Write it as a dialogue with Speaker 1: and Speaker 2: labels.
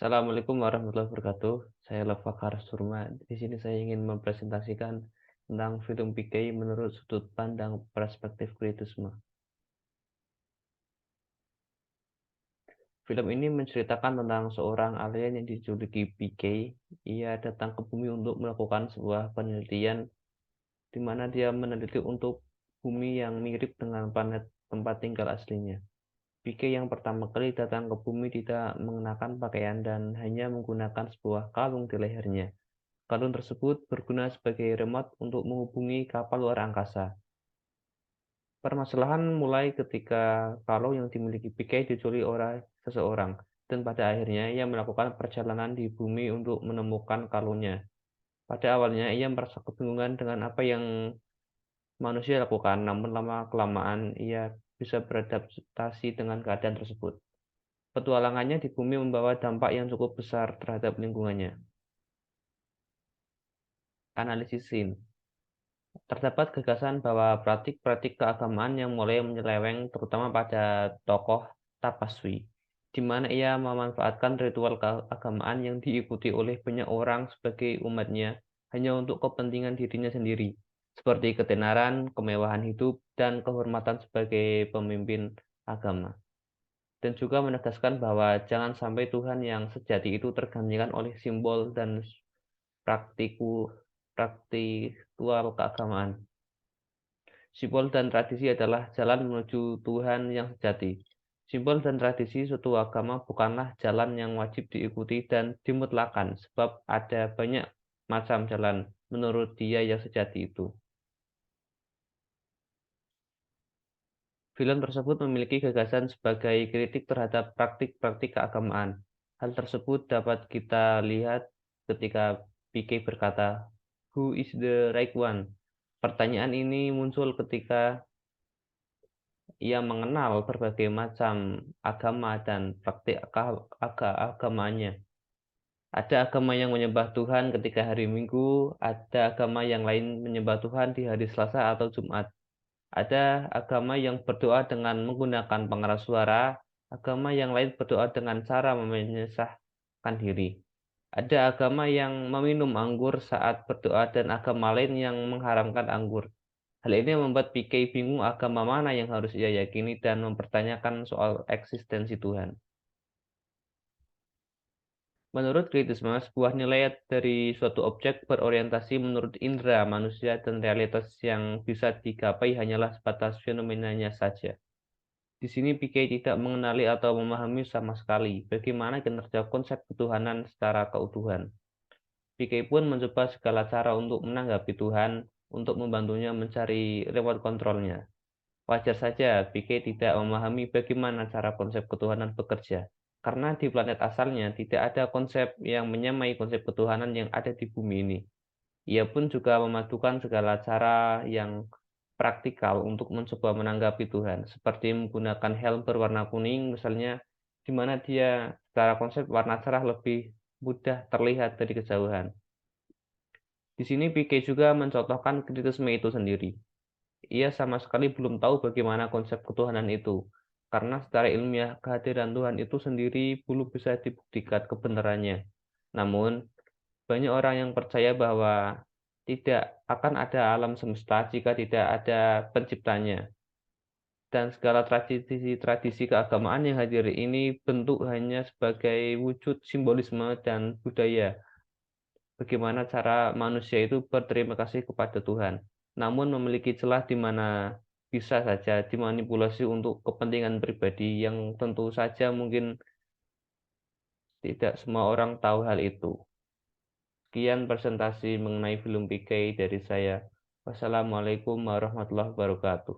Speaker 1: Assalamualaikum warahmatullahi wabarakatuh. Saya Lafakar Surma. Di sini saya ingin mempresentasikan tentang film PK menurut sudut pandang perspektif kritisme. Film ini menceritakan tentang seorang alien yang dijuluki PK. Ia datang ke bumi untuk melakukan sebuah penelitian di mana dia meneliti untuk bumi yang mirip dengan planet tempat tinggal aslinya. PK yang pertama kali datang ke bumi tidak mengenakan pakaian dan hanya menggunakan sebuah kalung di lehernya. Kalung tersebut berguna sebagai remote untuk menghubungi kapal luar angkasa. Permasalahan mulai ketika kalung yang dimiliki PK dicuri oleh seseorang, dan pada akhirnya ia melakukan perjalanan di bumi untuk menemukan kalungnya. Pada awalnya ia merasa kebingungan dengan apa yang manusia lakukan, namun lama-kelamaan ia bisa beradaptasi dengan keadaan tersebut. Petualangannya di bumi membawa dampak yang cukup besar terhadap lingkungannya. Analisis scene. Terdapat gagasan bahwa praktik-praktik keagamaan yang mulai menyeleweng terutama pada tokoh Tapaswi, di mana ia memanfaatkan ritual keagamaan yang diikuti oleh banyak orang sebagai umatnya hanya untuk kepentingan dirinya sendiri, seperti ketenaran, kemewahan hidup, dan kehormatan sebagai pemimpin agama. Dan juga menegaskan bahwa jangan sampai Tuhan yang sejati itu tergantikan oleh simbol dan praktikual keagamaan. Simbol dan tradisi adalah jalan menuju Tuhan yang sejati. Simbol dan tradisi suatu agama bukanlah jalan yang wajib diikuti dan dimutlakan, sebab ada banyak macam jalan menurut Dia yang sejati itu. Film tersebut memiliki gagasan sebagai kritik terhadap praktik-praktik keagamaan. Hal tersebut dapat kita lihat ketika PK berkata, "Who is the right one?" Pertanyaan ini muncul ketika ia mengenal berbagai macam agama dan praktik agamanya. Ada agama yang menyembah Tuhan ketika hari Minggu, ada agama yang lain menyembah Tuhan di hari Selasa atau Jumat. Ada agama yang berdoa dengan menggunakan pengeras suara, agama yang lain berdoa dengan cara memisahkan diri. Ada agama yang meminum anggur saat berdoa dan agama lain yang mengharamkan anggur. Hal ini membuat PK bingung agama mana yang harus ia yakini dan mempertanyakan soal eksistensi Tuhan. Menurut kritisme, sebuah nilai dari suatu objek berorientasi menurut indera manusia dan realitas yang bisa digapai hanyalah sebatas fenomenanya saja. Di sini PK tidak mengenali atau memahami sama sekali bagaimana kinerja konsep ketuhanan secara keutuhan. PK pun mencoba segala cara untuk menanggapi Tuhan, untuk membantunya mencari remote kontrolnya. Wajar saja PK tidak memahami bagaimana cara konsep ketuhanan bekerja, karena di planet asalnya tidak ada konsep yang menyamai konsep ketuhanan yang ada di bumi ini. Ia pun juga memadukan segala cara yang praktikal untuk mencoba menanggapi Tuhan, seperti menggunakan helm berwarna kuning misalnya, di mana dia secara konsep warna cerah lebih mudah terlihat dari kejauhan. Di sini PK juga mencontohkan kritisme itu sendiri. Ia sama sekali belum tahu bagaimana konsep ketuhanan itu, karena secara ilmiah kehadiran Tuhan itu sendiri belum bisa dibuktikan kebenarannya. Namun, banyak orang yang percaya bahwa tidak akan ada alam semesta jika tidak ada penciptanya. Dan segala tradisi-tradisi keagamaan yang hadir ini bentuk hanya sebagai wujud simbolisme dan budaya bagaimana cara manusia itu berterima kasih kepada Tuhan, namun memiliki celah di mana bisa saja dimanipulasi untuk kepentingan pribadi yang tentu saja mungkin tidak semua orang tahu hal itu. Sekian presentasi mengenai film PK dari saya. Wassalamualaikum warahmatullahi wabarakatuh.